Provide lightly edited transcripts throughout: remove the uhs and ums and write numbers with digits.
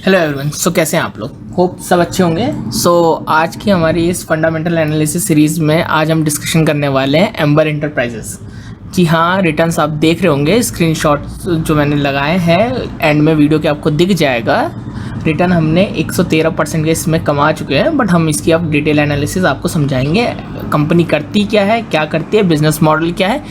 Hello everyone. कैसे हैं आप लोग? होप सब अच्छे होंगे। आज की हमारी इस फंडामेंटल एनालिसिस सीरीज़ में आज हम डिस्कशन करने वाले हैं एम्बर इंटरप्राइजेस। जी हाँ, रिटर्न्स आप देख रहे होंगे, स्क्रीनशॉट जो मैंने लगाए हैं एंड में वीडियो के आपको दिख जाएगा। रिटर्न हमने 113% के इसमें कमा चुके हैं, बट हम इसकी अब डिटेल एनालिसिस आपको समझाएंगे। कंपनी करती क्या है, क्या करती है, बिजनेस मॉडल क्या है,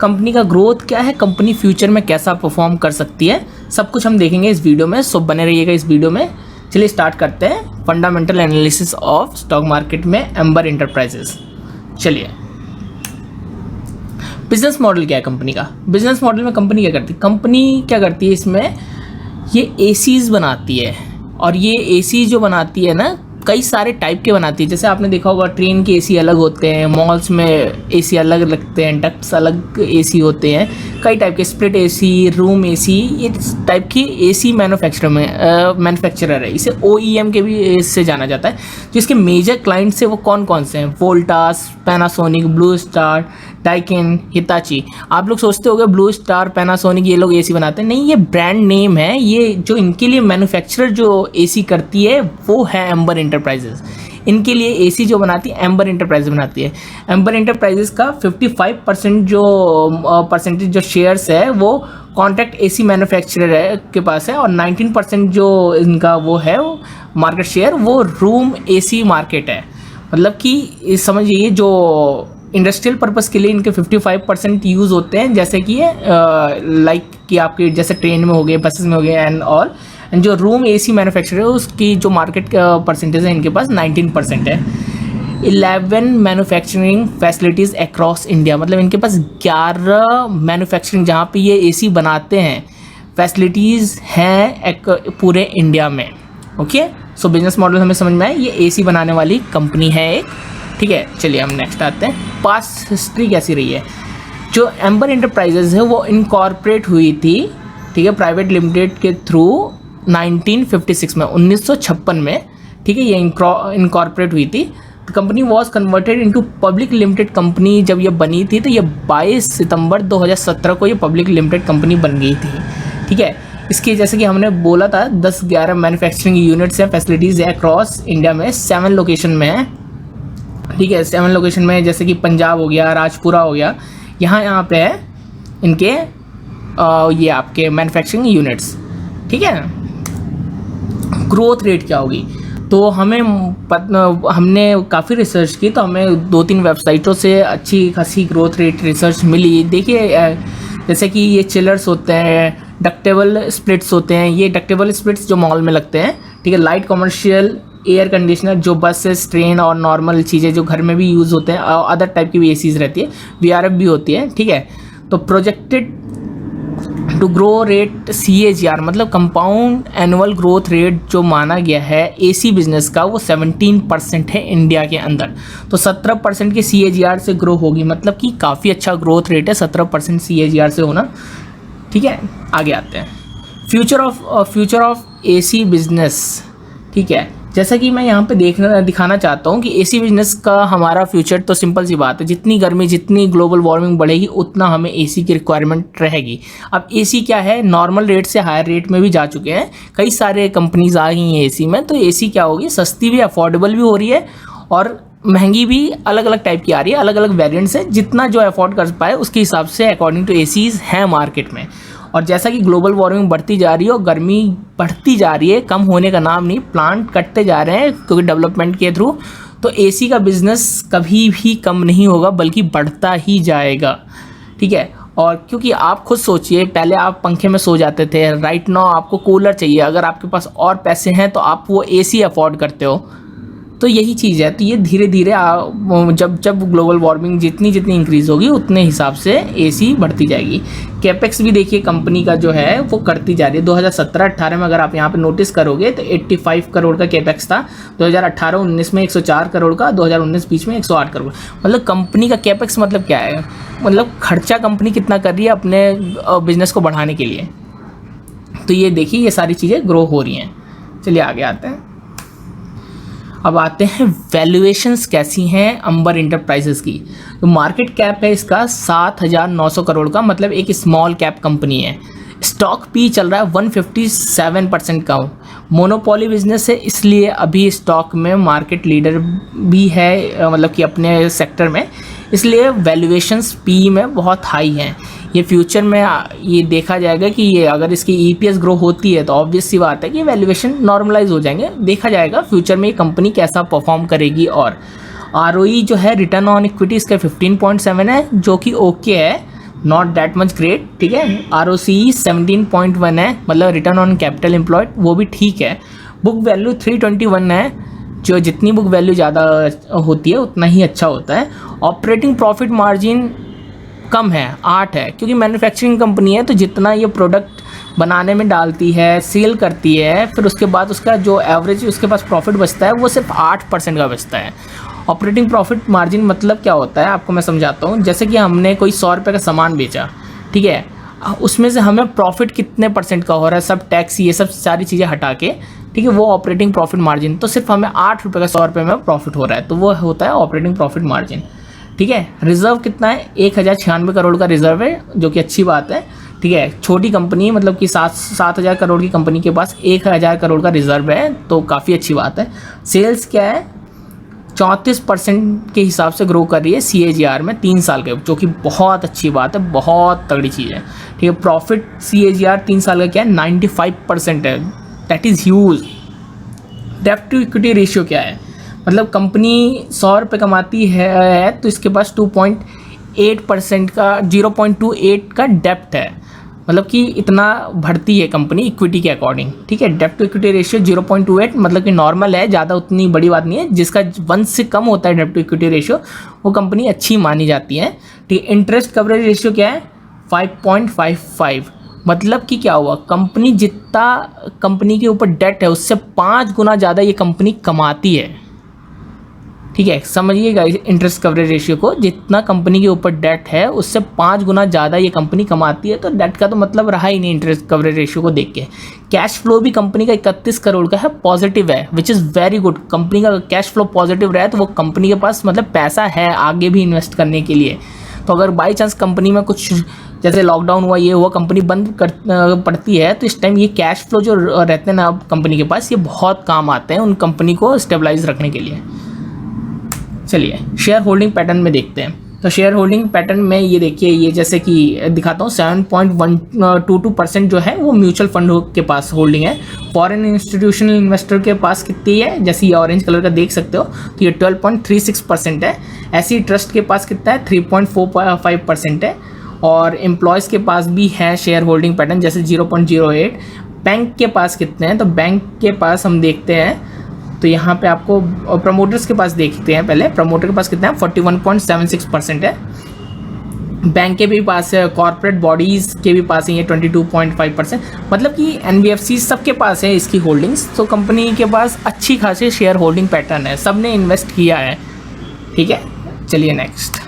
कंपनी का ग्रोथ क्या है, कंपनी फ्यूचर में कैसा परफॉर्म कर सकती है, सब कुछ हम देखेंगे इस वीडियो में। बने रहिएगा इस वीडियो में। चलिए स्टार्ट करते हैं fundamental analysis of stock market में एम्बर इंटरप्राइजेस। चलिए, बिजनेस मॉडल क्या है कंपनी का? बिजनेस मॉडल में कंपनी क्या करती है? कंपनी क्या करती है इसमें, ये एसीज बनाती है। और ये एसी जो बनाती है ना, कई सारे टाइप के बनाती है। जैसे आपने देखा होगा ट्रेन के एसी अलग होते हैं, मॉल्स में एसी अलग लगते हैं, डक्ट्स अलग एसी होते हैं, कई टाइप के, स्प्लिट एसी, रूम एसी, ये टाइप की एसी मैन्युफैक्चरर है। इसे OEM के भी इससे जाना जाता है। जो इसके मेजर क्लाइंट्स है वो कौन कौन से हैं? Voltas, Panasonic, blue star, Daikin, Hitachi. आप लोग सोचते होंगे ब्लू स्टार, पैनासोनिक ये लोग एसी बनाते हैं, नहीं, ये ब्रांड नेम है। ये जो इनके लिए मैन्युफैक्चरर जो एसी करती है वो है एम्बर इंटरप्राइजेस। इनके लिए एसी जो बनाती है एम्बर इंटरप्राइजेस बनाती है। एम्बर इंटरप्राइजेस का 55% परसेंटेज जो शेयर्स है वो कॉन्ट्रैक्ट एसी मैन्युफैक्चरर है के पास है, और 19% जो इनका वो है मार्केट शेयर वो रूम एसी मार्केट है। मतलब कि समझिए जो इंडस्ट्रियल पर्पस के लिए इनके 55% यूज़ होते हैं, जैसे कि ये लाइक कि आपके जैसे ट्रेन में हो गए, बसेस में हो गए एंड ऑल। एंड जो रूम एसी मैन्युफैक्चरर है उसकी जो मार्केट परसेंटेज है इनके पास 19% है। 11 मैन्युफैक्चरिंग फैसिलिटीज़ अक्रॉस इंडिया, मतलब इनके पास 11 मैन्युफैक्चरिंग जहाँ पे ये एसी बनाते हैं फैसिलिटीज़ हैं पूरे इंडिया में। ओके, सो बिजनेस मॉडल हमें समझ में आए, ये एसी बनाने वाली कंपनी है एक। ठीक है, चलिए हम नेक्स्ट आते हैं। पास्ट हिस्ट्री कैसी रही है? जो एम्बर इंटरप्राइजेज है वो इनकॉर्पोरेट हुई थी, ठीक है, प्राइवेट लिमिटेड के थ्रू 1956 में, 1956 में, ठीक है, ये इनकॉर्पोरेट हुई थी। Company was converted into public limited company. जब ये बनी थी तो ये 22 सितंबर 2017 को ये पब्लिक लिमिटेड कंपनी बन गई थी। ठीक है, इसकी जैसे कि हमने बोला था 10-11 मैन्युफैक्चरिंग यूनिट्स हैं, फैसिलिटीज़ है अक्रॉस इंडिया में, 7 लोकेशन में है। ठीक है, 7 लोकेशन में, जैसे कि पंजाब हो गया, राजपुरा हो गया, यहाँ पे है इनके ये आपके मैन्युफैक्चरिंग यूनिट्स। ठीक है, ग्रोथ रेट क्या होगी? तो हमने काफ़ी रिसर्च की, तो हमें 2-3 वेबसाइटों से अच्छी खासी ग्रोथ रेट रिसर्च मिली। देखिए, जैसे कि ये चिलर्स होते हैं, डक्टेबल स्प्लिट्स होते हैं, ये डक्टेबल स्प्लिट्स जो मॉल में लगते हैं, ठीक है, लाइट कमर्शियल एयर कंडीशनर जो बसेस, ट्रेन और नॉर्मल चीज़ें जो घर में भी यूज़ होते हैं, और अदर टाइप की भी एसीज रहती है, VRF भी होती है। ठीक है, तो projected to grow rate CAGR, मतलब कंपाउंड एनुअल ग्रोथ रेट जो माना गया है एसी बिजनेस का वो 17% है इंडिया के अंदर। तो 17% के CAGR से ग्रो होगी, मतलब कि काफ़ी अच्छा ग्रोथ रेट है 17% CAGR से होना। ठीक है, आगे आते हैं। Future of AC business. ठीक है, जैसा कि मैं यहाँ पे दिखाना चाहता हूँ कि एसी बिजनेस का हमारा फ्यूचर तो सिंपल सी बात है, जितनी गर्मी, जितनी ग्लोबल वार्मिंग बढ़ेगी उतना हमें एसी की रिक्वायरमेंट रहेगी। अब एसी क्या है, नॉर्मल रेट से हायर रेट में भी जा चुके हैं, कई सारे कंपनीज आ गई हैं एसी में। तो एसी क्या होगी, सस्ती भी, अफोर्डेबल भी हो रही है, और महंगी भी अलग अलग टाइप की आ रही है, अलग अलग वेरिएंट्स है। जितना जो अफोर्ड कर पाए उसके हिसाब से अकॉर्डिंग टू एसीज हैं मार्केट में। और जैसा कि ग्लोबल वार्मिंग बढ़ती जा रही है और गर्मी बढ़ती जा रही है, कम होने का नाम नहीं, प्लांट कटते जा रहे हैं क्योंकि डेवलपमेंट के थ्रू, तो एसी का बिजनेस कभी भी कम नहीं होगा बल्कि बढ़ता ही जाएगा। ठीक है, और क्योंकि आप खुद सोचिए, पहले आप पंखे में सो जाते थे, राइट नाउ आपको कूलर चाहिए। अगर आपके पास और पैसे हैं तो आप वो एसी अफोर्ड करते हो। तो यही चीज़ है। तो ये धीरे धीरे जब ग्लोबल वार्मिंग जितनी इंक्रीज़ होगी उतने हिसाब से एसी बढ़ती जाएगी। कैपेक्स भी देखिए कंपनी का जो है वो करती जा रही है। 2017-18 में अगर आप यहाँ पे नोटिस करोगे तो 85 करोड़ का कैपेक्स था, 2018-19 में 104 करोड़ का, 2019-20 में 108 करोड़। मतलब कंपनी का कैपेक्स मतलब क्या है, मतलब खर्चा कंपनी कितना कर रही है अपने बिजनेस को बढ़ाने के लिए। तो ये देखिए, ये सारी चीज़ें ग्रो हो रही हैं। चलिए आगे आते हैं। अब आते हैं वैल्यूएशंस कैसी हैं एम्बर इंटरप्राइजेस की। तो मार्केट कैप है इसका 7,900 करोड़ का, मतलब एक स्मॉल कैप कंपनी है। स्टॉक पी चल रहा है 157% का। मोनोपोली बिजनेस है, इसलिए अभी स्टॉक में मार्केट लीडर भी है, मतलब कि अपने सेक्टर में, इसलिए वैल्यूएशंस पी में बहुत हाई हैं। ये फ्यूचर में ये देखा जाएगा कि ये अगर इसकी ईपीएस ग्रो होती है तो ऑब्वियस सी बात है कि वैल्यूएशन नॉर्मलाइज हो जाएंगे। देखा जाएगा फ्यूचर में ये कंपनी कैसा परफॉर्म करेगी। और आरओई जो है, रिटर्न ऑन इक्विटी, इसका 15.7 है, जो कि ओके है, नॉट दैट मच ग्रेट, ठीक है। आरओसी 17.1 है, मतलब रिटर्न ऑन कैपिटल एम्प्लॉयड, वो भी ठीक है। बुक वैल्यू 321 है, जो जितनी बुक वैल्यू ज़्यादा होती है उतना ही अच्छा होता है। ऑपरेटिंग प्रॉफिट मार्जिन कम है, 8 है, क्योंकि मैन्युफैक्चरिंग कंपनी है तो जितना ये प्रोडक्ट बनाने में डालती है, सेल करती है, फिर उसके बाद उसका जो एवरेज उसके पास प्रॉफिट बचता है वो सिर्फ 8% का बचता है। ऑपरेटिंग प्रॉफिट मार्जिन मतलब क्या होता है आपको मैं समझाता हूँ। जैसे कि हमने कोई 100 रुपये का सामान बेचा, ठीक है, उसमें से हमें प्रॉफिट कितने % का हो रहा है, सब टैक्स ये सब सारी चीज़ें हटा के, ठीक है, वो ऑपरेटिंग प्रॉफिट मार्जिन। तो सिर्फ हमें 8 रुपये का 100 रुपये में प्रॉफिट हो रहा है, तो वो होता है ऑपरेटिंग प्रॉफिट मार्जिन, ठीक है। रिजर्व कितना है, 1096 करोड़ का रिजर्व है, जो कि अच्छी बात है, ठीक है। छोटी कंपनी, मतलब कि 7,000 करोड़ की कंपनी के पास 1000 करोड़ का रिजर्व है, तो काफ़ी अच्छी बात है। सेल्स क्या है, 34% के हिसाब से ग्रो कर रही है CAGR में 3 साल के, जो कि बहुत अच्छी बात है, बहुत तगड़ी चीज़ है, ठीक है। प्रॉफिट CAGR 3 साल का क्या है, 95% है, दैट इज़ ह्यूज। डेब्ट टू इक्विटी रेशियो क्या है, मतलब कंपनी 100 रुपये कमाती है तो इसके पास 2.8% का 0.28 का डेप्ट है, मतलब कि इतना भरती है कंपनी इक्विटी के अकॉर्डिंग, ठीक है। डेब्ट टू इक्विटी रेशियो 0.28, मतलब कि नॉर्मल है, ज़्यादा उतनी बड़ी बात नहीं है। जिसका 1 से कम होता है डेब्ट टू इक्विटी रेशियो, वो कंपनी अच्छी मानी जाती है, ठीक है। इंटरेस्ट कवरेज रेशियो क्या है, 5.55, मतलब कि क्या हुआ, कंपनी जितना कंपनी के ऊपर डेट है उससे 5 गुना ज़्यादा ये कंपनी कमाती है, ठीक है। समझिएगा इंटरेस्ट कवरेज रेशियो को, जितना कंपनी के ऊपर डेट है उससे 5 गुना ज़्यादा ये कंपनी कमाती है, तो डेट का तो मतलब रहा ही नहीं इंटरेस्ट कवरेज रेशियो को देख के। कैश फ्लो भी कंपनी का 31 करोड़ का है, पॉजिटिव है, which is very good. Company का कैश फ्लो पॉजिटिव रहा है तो वो कंपनी के पास मतलब पैसा है आगे भी इन्वेस्ट करने के लिए। तो अगर बाई चांस कंपनी में कुछ जैसे लॉकडाउन हुआ, ये हुआ, कंपनी बंद पड़ती है, तो इस टाइम ये कैश फ्लो जो रहते हैं ना अब कंपनी के पास, ये बहुत काम आते हैं उन कंपनी को स्टेबलाइज रखने के लिए। चलिए शेयर होल्डिंग पैटर्न में देखते हैं। तो शेयर होल्डिंग पैटर्न में ये देखिए, ये जैसे कि दिखाता हूँ, 7.122% जो है वो म्यूचुअल फंड के पास होल्डिंग है। फॉरेन इंस्टीट्यूशनल इन्वेस्टर के पास कितनी है, जैसे ये ऑरेंज कलर का देख सकते हो, तो ये 12.36% है। ऐसी ट्रस्ट के पास कितना है, 3.45% है। और एम्प्लॉयज़ के पास भी है शेयर होल्डिंग पैटर्न, जैसे 0.08। बैंक के पास कितने हैं, तो बैंक के पास हम देखते हैं, तो यहाँ पे आपको प्रमोटर्स के पास देखते हैं। पहले प्रमोटर के पास कितना है, 41.76% है। बैंक के भी पास है, कॉर्पोरेट बॉडीज़ के भी पास है ये 22.5%, मतलब कि NBFC सबके पास है इसकी होल्डिंग्स। तो कंपनी के पास अच्छी खासी शेयर होल्डिंग पैटर्न है, सब ने इन्वेस्ट किया है, ठीक है। चलिए नेक्स्ट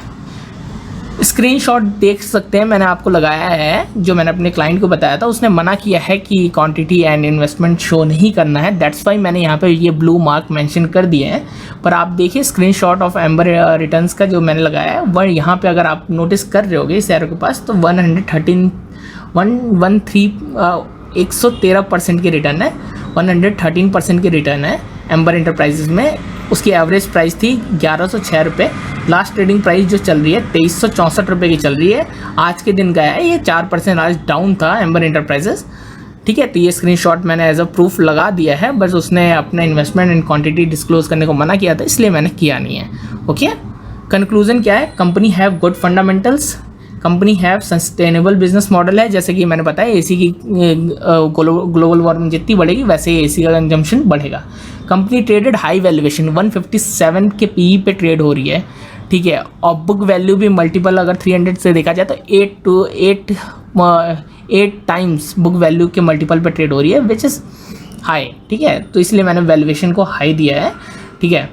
स्क्रीनशॉट देख सकते हैं, मैंने आपको लगाया है, जो मैंने अपने क्लाइंट को बताया था, उसने मना किया है कि क्वांटिटी एंड इन्वेस्टमेंट शो नहीं करना है, दैट्स वाई मैंने यहाँ पे ये ब्लू मार्क मेंशन कर दिए हैं। पर आप देखिए स्क्रीनशॉट ऑफ एम्बर रिटर्न्स का जो मैंने लगाया है, वह यहाँ पे अगर आप नोटिस कर रहे होगे शेयर के पास, तो 113% की रिटर्न है, 113% की रिटर्न है एम्बर इंटरप्राइजेज में। उसकी एवरेज प्राइस थी 1106 रुपये, लास्ट ट्रेडिंग प्राइस जो चल रही है 2364 रुपये की चल रही है। आज के दिन गया है ये 4% आज डाउन था एम्बर इंटरप्राइजेस, ठीक है। तो ये स्क्रीनशॉट मैंने एज अ प्रूफ लगा दिया है, बस उसने अपना इन्वेस्टमेंट एंड क्वांटिटी डिस्क्लोज करने को मना किया था, इसलिए मैंने किया नहीं है, ओके। कंक्लूजन क्या है, company have good fundamentals, company have sustainable business model है, जैसे कि मैंने बताया एसी की ग्लोबल वार्मिंग जितनी बढ़ेगी वैसे ही एसी का कंजम्पशन बढ़ेगा। कंपनी ट्रेडेड हाई वैल्यूएशन 157 के पीई पे ट्रेड हो रही है, ठीक है। और बुक वैल्यू भी मल्टीपल अगर 300 से देखा जाए तो 8 टाइम्स बुक वैल्यू के मल्टीपल पे ट्रेड हो रही है, विच इज़ हाई, ठीक है। तो इसलिए मैंने वैल्यूएशन को हाई दिया है, ठीक है।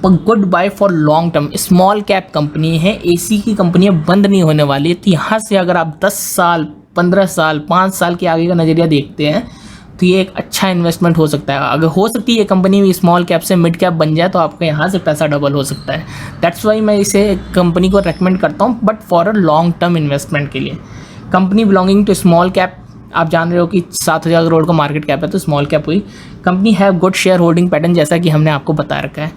Good buy for long term, small cap company है, एसी की कंपनियां बंद नहीं होने वाली है, तो यहाँ से अगर आप 10 साल 15 साल 5 साल के आगे का नज़रिया देखते हैं तो ये एक अच्छा इन्वेस्टमेंट हो सकता है। अगर हो सकती है ये कंपनी स्मॉल कैप से मिड कैप बन जाए तो आपका यहाँ से पैसा डबल हो सकता है। दैट्स वाई मैं इसे कंपनी को रेकमेंड करता हूँ, but for a long term investment के लिए। Company belonging to small cap, आप जान रहे हो कि 7,000 करोड़ का मार्केट कैप है तो स्मॉल कैप हुई। Company have good share holding pattern, जैसा कि हमने आपको बता रखा है।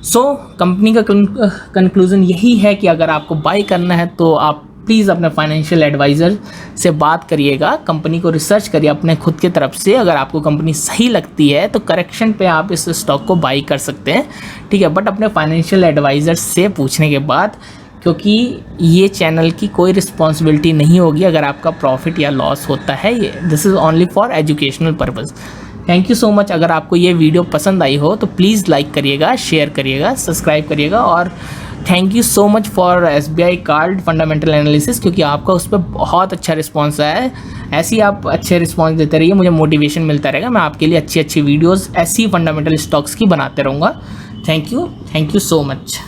सो कंपनी का कंक्लूजन यही है कि अगर आपको बाई करना है तो आप प्लीज़ अपने फाइनेंशियल एडवाइज़र से बात करिएगा, कंपनी को रिसर्च करिए अपने खुद की तरफ से। अगर आपको कंपनी सही लगती है तो करेक्शन पे आप इस स्टॉक को बाई कर सकते हैं, ठीक है, बट अपने फाइनेंशियल एडवाइज़र से पूछने के बाद, क्योंकि ये चैनल की कोई रिस्पॉन्सिबिलिटी नहीं होगी अगर आपका प्रॉफिट या लॉस होता है। ये this is only for educational purpose. Thank you so much. अगर आपको ये वीडियो पसंद आई हो तो प्लीज़ लाइक करिएगा, शेयर करिएगा, सब्सक्राइब करिएगा, और thank you so much for SBI card fundamental analysis, क्योंकि आपका उस पर बहुत अच्छा रिस्पॉन्स आया है। ऐसे ही आप अच्छे रिस्पॉन्स देते रहिए, मुझे मोटिवेशन मिलता रहेगा। मैं आपके लिए अच्छी अच्छी वीडियोज़ ऐसी फंडामेंटल स्टॉक्स की बनाते रहूँगा। Thank you so much.